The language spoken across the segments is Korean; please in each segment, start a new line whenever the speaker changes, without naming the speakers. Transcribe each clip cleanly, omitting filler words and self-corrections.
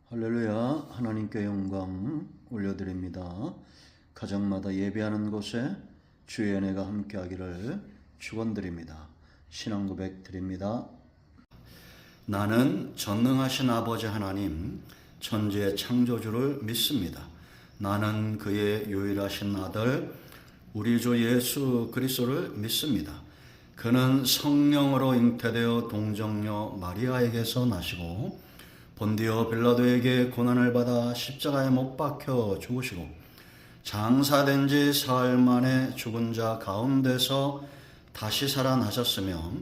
할렐루야. 하나님께 영광 올려드립니다. 가정마다 예배하는 곳에 주의 은혜가 함께하기를 축원드립니다. 신앙 고백 드립니다. 나는 전능하신 아버지 하나님, 천지의 창조주를 믿습니다. 나는 그의 유일하신 아들 우리 주 예수 그리스도를 믿습니다. 그는 성령으로 잉태되어 동정녀 마리아에게서 나시고 본디오 빌라도에게 고난을 받아 십자가에 못 박혀 죽으시고 장사된 지 사흘 만에 죽은 자 가운데서 다시 살아나셨으며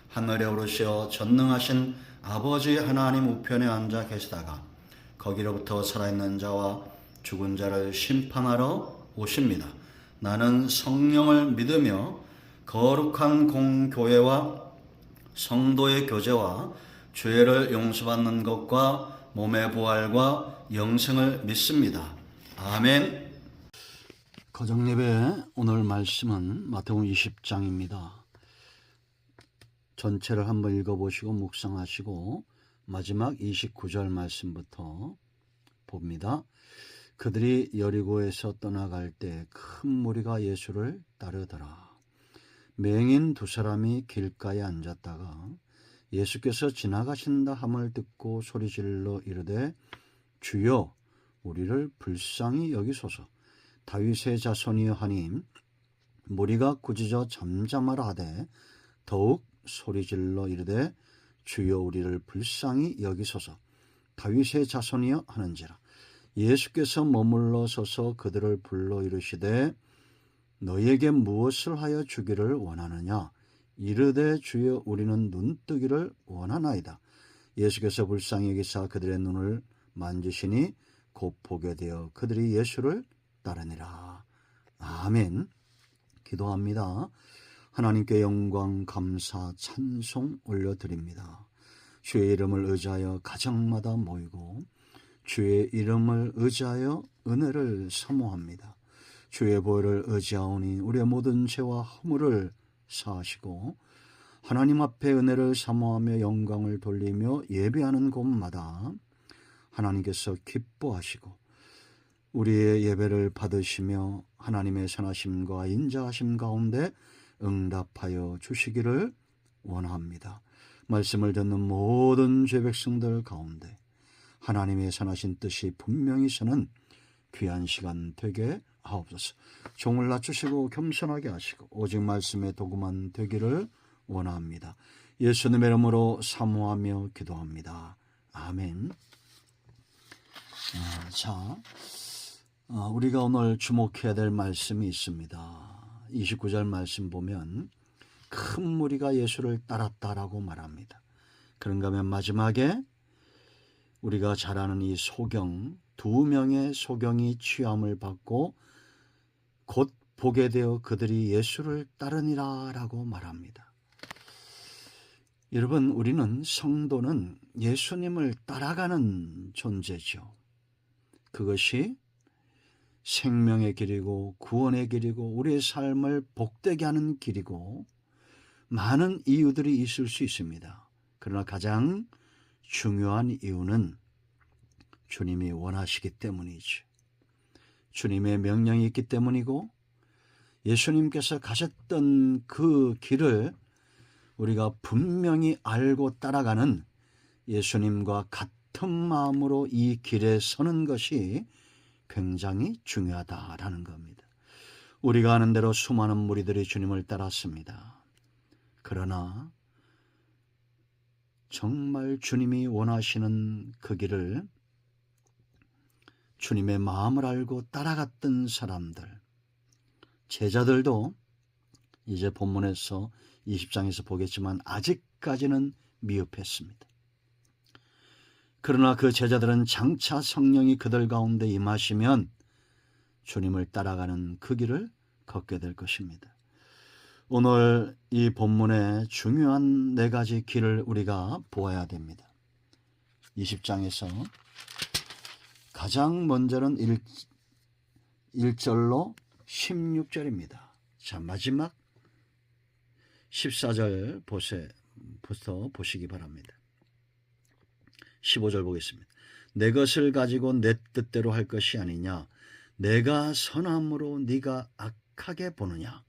하늘에 오르시어 전능하신 아버지 하나님 우편에 앉아 계시다가 거기로부터 살아있는 자와 죽은 자를 심판하러 오십니다. 나는 성령을 믿으며 거룩한 공교회와 성도의 교제와 죄를 용서받는 것과 몸의 부활과 영생을 믿습니다. 아멘. 가정예배 오늘 말씀은 마태복음 20장입니다. 전체를 한번 읽어보시고 묵상하시고 마지막 29절 말씀부터 봅니다. 그들이 여리고에서 떠나갈 때 큰 무리가 예수를 따르더라. 맹인 두 사람이 길가에 앉았다가 예수께서 지나가신다 함을 듣고 소리질러 이르되 주여 우리를 불쌍히 여기소서. 다윗의 자손이여 하니 무리가 꾸짖어 잠잠하라 하되 더욱 소리질러 이르되 주여 우리를 불쌍히 여기소서. 다윗의 자손이여 하는지라. 예수께서 머물러 서서 그들을 불러 이르시되 너희에게 무엇을 하여 주기를 원하느냐. 이르되 주여 우리는 눈뜨기를 원하나이다. 예수께서 불쌍히 여기사 그들의 눈을 만지시니 곧 보게 되어 그들이 예수를 따르니라. 아멘. 기도합니다. 하나님께 영광 감사 찬송 올려드립니다. 주의 이름을 의지하여 가정마다 모이고 주의 이름을 의지하여 은혜를 사모합니다. 주의 보혈을 의지하오니 우리의 모든 죄와 허물을 사하시고 하나님 앞에 은혜를 사모하며 영광을 돌리며 예배하는 곳마다 하나님께서 기뻐하시고 우리의 예배를 받으시며 하나님의 선하심과 인자하심 가운데 응답하여 주시기를 원합니다. 말씀을 듣는 모든 죄백성들 가운데 하나님의 선하신 뜻이 분명히 서는 귀한 시간 되게 하옵소서. 종을 낮추시고 겸손하게 하시고 오직 말씀에 도구만 되기를 원합니다. 예수님의 이름으로 사모하며 기도합니다. 아멘. 우리가 오늘 주목해야 될 말씀이 있습니다. 29절 말씀 보면 큰 무리가 예수를 따랐다라고 말합니다. 그런가 하면 마지막에 우리가 잘 아는 이 소경, 두 명의 소경이 취함을 받고 곧 보게 되어 그들이 예수를 따르니라 라고 말합니다. 여러분, 우리는 성도는 예수님을 따라가는 존재죠. 그것이 생명의 길이고 구원의 길이고 우리의 삶을 복되게 하는 길이고 많은 이유들이 있을 수 있습니다. 그러나 가장 중요한 이유는 주님이 원하시기 때문이죠. 주님의 명령이 있기 때문이고 예수님께서 가셨던 그 길을 우리가 분명히 알고 따라가는 예수님과 같은 마음으로 이 길에 서는 것이 굉장히 중요하다라는 겁니다. 우리가 아는 대로 수많은 무리들이 주님을 따랐습니다. 그러나 정말 주님이 원하시는 그 길을 주님의 마음을 알고 따라갔던 사람들, 제자들도 이제 본문에서 20장에서 보겠지만 아직까지는 미흡했습니다. 그러나 그 제자들은 장차 성령이 그들 가운데 임하시면 주님을 따라가는 그 길을 걷게 될 것입니다. 오늘 이 본문의 중요한 네 가지 길을 우리가 보아야 됩니다. 20장에서 가장 먼저는 1절로 16절입니다. 자, 마지막 14절부터 보시기 바랍니다. 15절 보겠습니다. 내 것을 가지고 내 뜻대로 할 것이 아니냐. 내가 선함으로 네가 악하게 보느냐.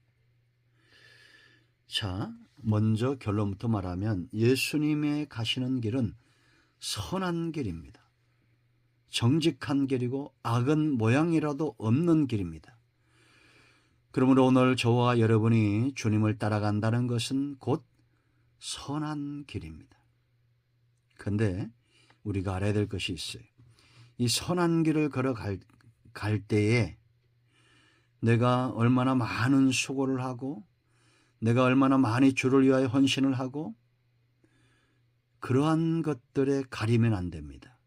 자, 먼저 결론부터 말하면 예수님의 가시는 길은 선한 길입니다. 정직한 길이고 악은 모양이라도 없는 길입니다. 그러므로 오늘 저와 여러분이 주님을 따라간다는 것은 곧 선한 길입니다. 그런데 우리가 알아야 될 것이 있어요. 이 선한 길을 걸어갈 때에 내가 얼마나 많은 수고를 하고 내가 얼마나 많이 주를 위하여 헌신을 하고 그러한 것들에 가리면 안 됩니다.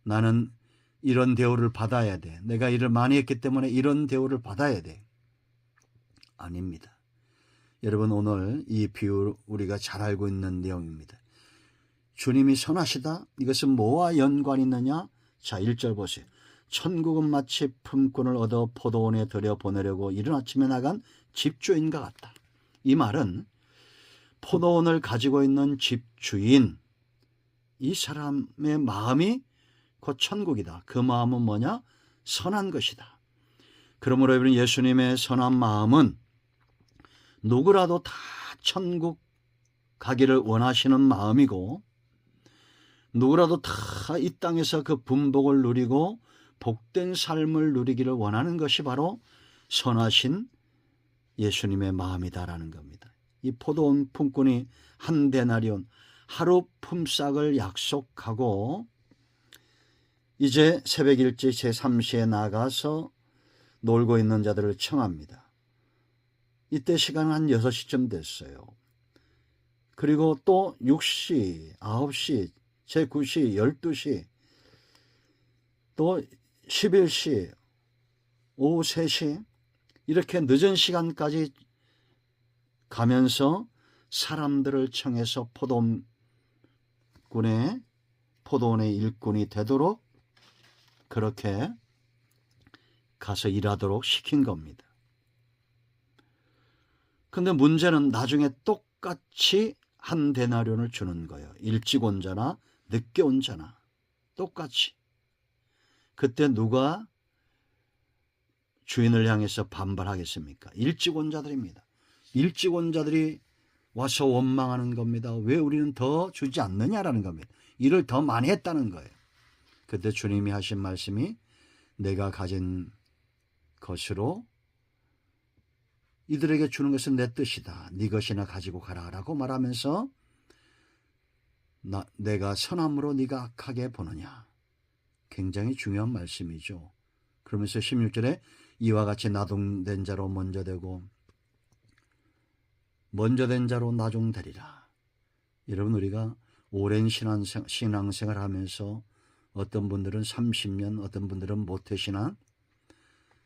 나는 이런 대우를 받아야 돼. 내가 일을 많이 했기 때문에 이런 대우를 받아야 돼. 아닙니다. 여러분, 오늘 이 비유 우리가 잘 알고 있는 내용입니다. 주님이 선하시다? 이것은 뭐와 연관이 있느냐? 자, 1절 보세요. 천국은 마치 품꾼을 얻어 포도원에 들여보내려고 이른 아침에 나간 집주인과 같다. 이 말은 포도원을 가지고 있는 집주인, 이 사람의 마음이 곧 천국이다. 그 마음은 뭐냐? 선한 것이다. 그러므로 여러분, 예수님의 선한 마음은 누구라도 다 천국 가기를 원하시는 마음이고 누구라도 다 이 땅에서 그 분복을 누리고 복된 삶을 누리기를 원하는 것이 바로 선하신 예수님의 마음이다라는 겁니다. 이 포도원 품꾼이 한 데나리온 하루 품삯을 약속하고 이제 새벽 일찍 제3시에 나가서 놀고 있는 자들을 청합니다. 이때 시간은 한 6시쯤 됐어요. 그리고 또 6시, 9시, 제9시, 12시, 또 11시, 오후 3시 이렇게 늦은 시간까지 가면서 사람들을 청해서 포도원의 일꾼이 되도록 그렇게 가서 일하도록 시킨 겁니다. 근데 문제는 나중에 똑같이 한 데나리온을 주는 거예요. 일찍 온 자나 늦게 온 자나 똑같이. 그때 누가 주인을 향해서 반발하겠습니까? 일찍 온 자들입니다. 일찍 온 자들이 와서 원망하는 겁니다. 왜 우리는 더 주지 않느냐라는 겁니다. 일을 더 많이 했다는 거예요. 그때 주님이 하신 말씀이 내가 가진 것으로 이들에게 주는 것은 내 뜻이다. 네 것이나 가지고 가라라고 말하면서 내가 선함으로 네가 악하게 보느냐. 굉장히 중요한 말씀이죠. 그러면서 16절에 이와 같이 나중된 자로 먼저 되고 먼저 된 자로 나중되리라. 여러분, 우리가 오랜 신앙생활 하면서 어떤 분들은 30년, 어떤 분들은 모태신앙,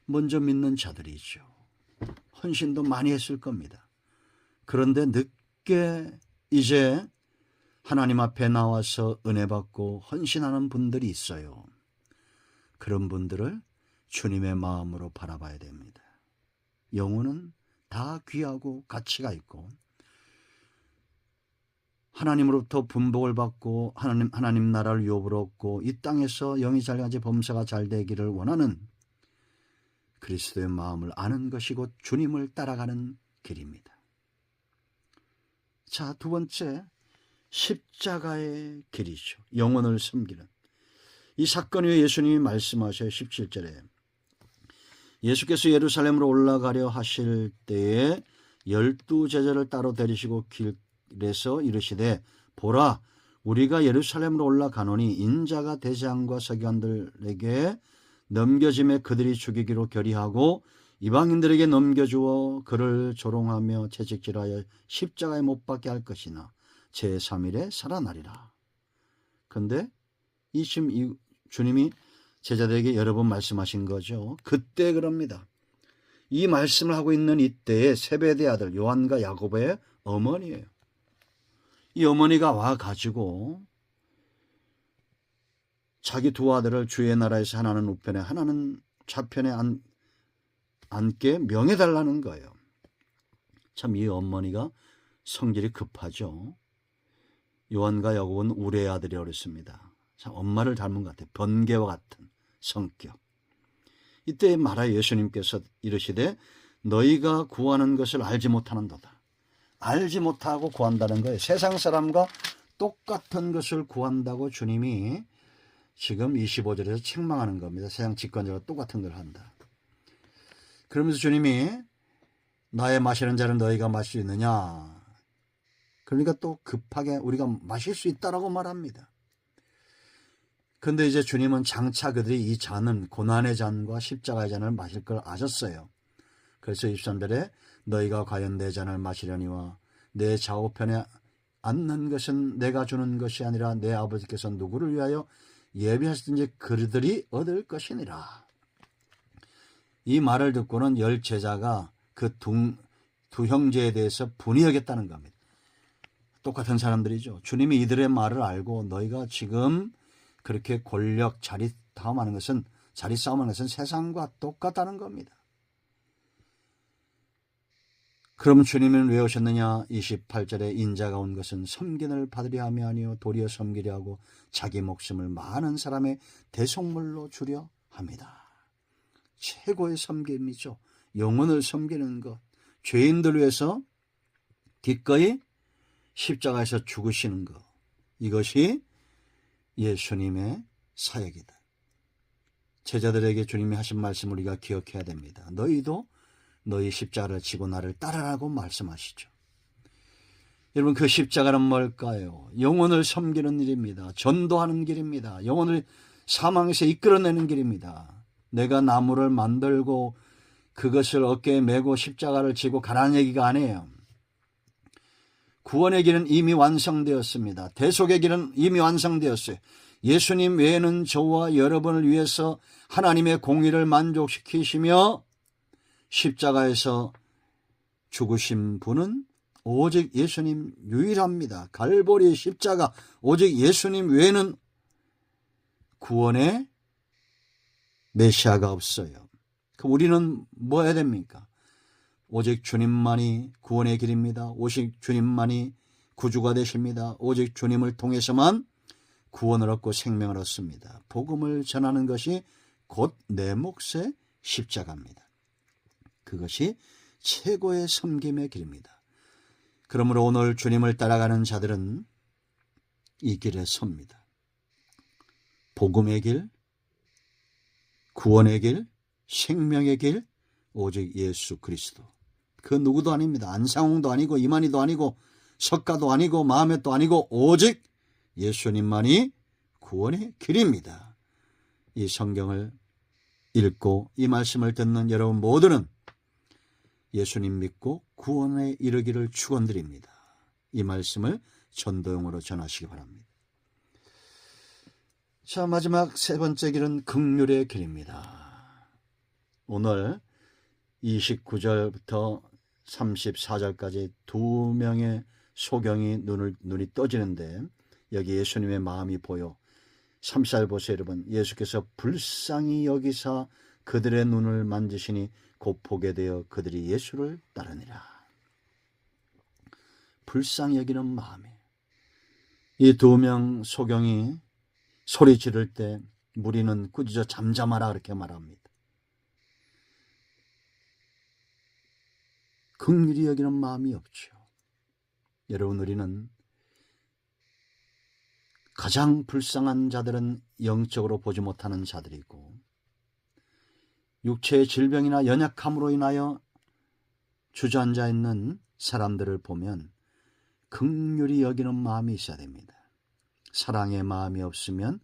먼저 믿는 자들이죠. 헌신도 많이 했을 겁니다. 그런데 늦게 이제 하나님 앞에 나와서 은혜 받고 헌신하는 분들이 있어요. 그런 분들을 주님의 마음으로 바라봐야 됩니다. 영혼은 다 귀하고 가치가 있고 하나님으로부터 분복을 받고 하나님 나라를 유업으로 얻고 이 땅에서 영이 잘 가지 범사가 잘 되기를 원하는 그리스도의 마음을 아는 것이 곧 주님을 따라가는 길입니다. 자, 두 번째, 십자가의 길이죠. 영혼을 섬기는. 이 사건 후에 예수님이 말씀하셔요. 17절에 예수께서 예루살렘으로 올라가려 하실 때에 12제자를 따로 데리시고 길에서 이르시되 보라, 우리가 예루살렘으로 올라가노니 인자가 대제사장과 서기관들에게 넘겨짐에 그들이 죽이기로 결의하고 이방인들에게 넘겨주어 그를 조롱하며 채찍질하여 십자가에 못 박게 할 것이나 제3일에 살아나리라. 그런데 지금 주님이 제자들에게 여러 번 말씀하신 거죠. 그때 그럽니다. 이 말씀을 하고 있는 이때에 세베대 아들 요한과 야고보의 어머니예요. 이 어머니가 와가지고 자기 두 아들을 주의 나라에서 하나는 우편에 하나는 좌편에 앉게 명해달라는 거예요. 참 이 어머니가 성질이 급하죠. 요한과 야고보는 우레의 아들이 어렸습니다. 참 엄마를 닮은 것 같아요. 번개와 같은 성격. 이때 말하여 예수님께서 이르시되 너희가 구하는 것을 알지 못하는도다. 알지 못하고 구한다는 거예요. 세상 사람과 똑같은 것을 구한다고 주님이 지금 25절에서 책망하는 겁니다. 세상 직관자가 똑같은 걸 한다. 그러면서 주님이 나의 마시는 자는 너희가 마실 수 있느냐. 그러니까 또 급하게 우리가 마실 수 있다라고 말합니다. 근데 이제 주님은 장차 그들이 이 잔은 고난의 잔과 십자가의 잔을 마실 걸 아셨어요. 그래서 23절에 너희가 과연 내 잔을 마시려니와 내 좌우편에 앉는 것은 내가 주는 것이 아니라 내 아버지께서 누구를 위하여 예비하시든지 그들이 얻을 것이니라. 이 말을 듣고는 10 제자가 그 두 형제에 대해서 분이하겠다는 겁니다. 똑같은 사람들이죠. 주님이 이들의 말을 알고 너희가 지금 그렇게 권력 자리 싸움하는 것은 세상과 똑같다는 겁니다. 그럼 주님은 왜 오셨느냐? 28절에 인자가 온 것은 섬김을 받으려 함이 아니요 도리어 섬기려 하고 자기 목숨을 많은 사람의 대속물로 주려 합니다. 최고의 섬김이죠. 영혼을 섬기는 것. 죄인들 위해서 기꺼이 십자가에서 죽으시는 것. 이것이 예수님의 사역이다. 제자들에게 주님이 하신 말씀을 우리가 기억해야 됩니다. 너희도 너희 십자가를 지고 나를 따르라고 말씀하시죠. 여러분, 그 십자가는 뭘까요? 영혼을 섬기는 일입니다. 전도하는 길입니다. 영혼을 사망에서 이끌어내는 길입니다. 내가 나무를 만들고 그것을 어깨에 메고 십자가를 지고 가라는 얘기가 아니에요. 구원의 길은 이미 완성되었습니다. 대속의 길은 이미 완성되었어요. 예수님 외에는 저와 여러분을 위해서 하나님의 공의를 만족시키시며 십자가에서 죽으신 분은 오직 예수님 유일합니다. 갈보리 십자가, 오직 예수님 외에는 구원의 메시아가 없어요. 그럼 우리는 뭐 해야 됩니까? 오직 주님만이 구원의 길입니다. 오직 주님만이 구주가 되십니다. 오직 주님을 통해서만 구원을 얻고 생명을 얻습니다. 복음을 전하는 것이 곧 내 몫의 십자가입니다. 그것이 최고의 섬김의 길입니다. 그러므로 오늘 주님을 따라가는 자들은 이 길에 섭니다. 복음의 길, 구원의 길, 생명의 길, 오직 예수 그리스도. 그 누구도 아닙니다. 안상홍도 아니고 이만희도 아니고 석가도 아니고 마음에도 아니고 오직 예수님만이 구원의 길입니다. 이 성경을 읽고 이 말씀을 듣는 여러분 모두는 예수님 믿고 구원에 이르기를 축원드립니다. 이 말씀을 전도용으로 전하시기 바랍니다. 자, 마지막 세 번째 길은 긍휼의 길입니다. 오늘 29절부터 34절까지 두 명의 소경이 눈이 떠지는데 여기 예수님의 마음이 보여 34절 보세요 여러분. 예수께서 불쌍히 여기사 그들의 눈을 만지시니 곧 보게 되어 그들이 예수를 따르니라. 불쌍히 여기는 마음이에요. 이 두 명 소경이 소리 지를 때 무리는 꾸짖어 잠잠하라 그렇게 말합니다. 긍휼히 여기는 마음이 없죠. 여러분, 우리는 가장 불쌍한 자들은 영적으로 보지 못하는 자들이고 육체의 질병이나 연약함으로 인하여 주저앉아 있는 사람들을 보면 긍휼히 여기는 마음이 있어야 됩니다. 사랑의 마음이 없으면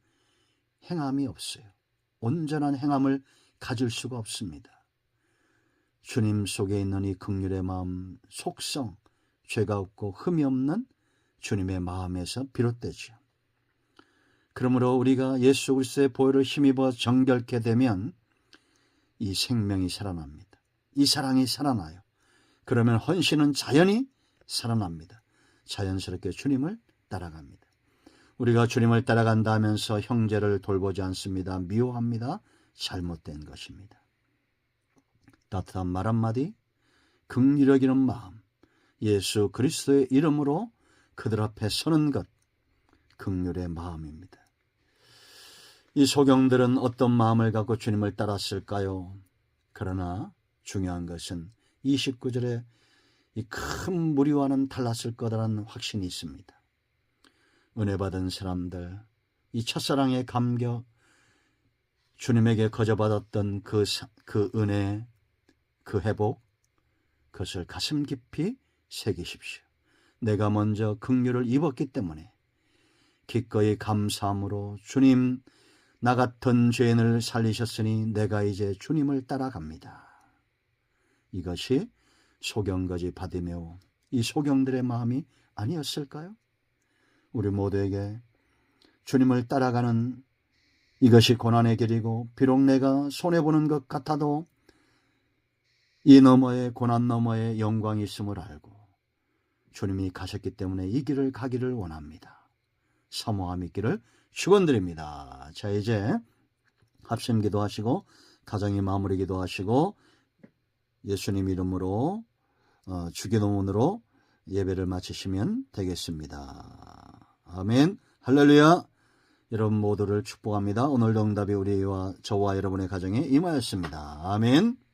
행함이 없어요. 온전한 행함을 가질 수가 없습니다. 주님 속에 있는 이 긍휼의 마음, 속성, 죄가 없고 흠이 없는 주님의 마음에서 비롯되죠. 그러므로 우리가 예수 그리스도의 보혈을 힘입어 정결케 되면 이 생명이 살아납니다. 이 사랑이 살아나요. 그러면 헌신은 자연히 살아납니다. 자연스럽게 주님을 따라갑니다. 우리가 주님을 따라간다 하면서 형제를 돌보지 않습니다. 미워합니다. 잘못된 것입니다. 따뜻한 말 한마디, 긍휼히 여기는 마음, 예수 그리스도의 이름으로 그들 앞에 서는 것, 긍휼의 마음입니다. 이 소경들은 어떤 마음을 갖고 주님을 따랐을까요? 그러나 중요한 것은 29절에 이 큰 무리와는 달랐을 거라는 확신이 있습니다. 은혜 받은 사람들, 이 첫사랑의 감격, 주님에게 거저받았던 그 은혜, 그 회복, 그것을 가슴 깊이 새기십시오. 내가 먼저 긍휼을 입었기 때문에 기꺼이 감사함으로 주님, 나 같은 죄인을 살리셨으니 내가 이제 주님을 따라갑니다. 이것이 소경거지 바디메오, 이 소경들의 마음이 아니었을까요? 우리 모두에게 주님을 따라가는 이것이 고난의 길이고, 비록 내가 손해보는 것 같아도 이 너머에, 고난 너머에 영광이 있음을 알고 주님이 가셨기 때문에 이 길을 가기를 원합니다. 사모함 있기를 축원드립니다. 자, 이제 합심 기도하시고 가정의 마무리 기도하시고 예수님 이름으로 주기도문으로 예배를 마치시면 되겠습니다. 아멘. 할렐루야. 여러분 모두를 축복합니다. 오늘도 응답이 우리와 저와 여러분의 가정에 임하였습니다. 아멘.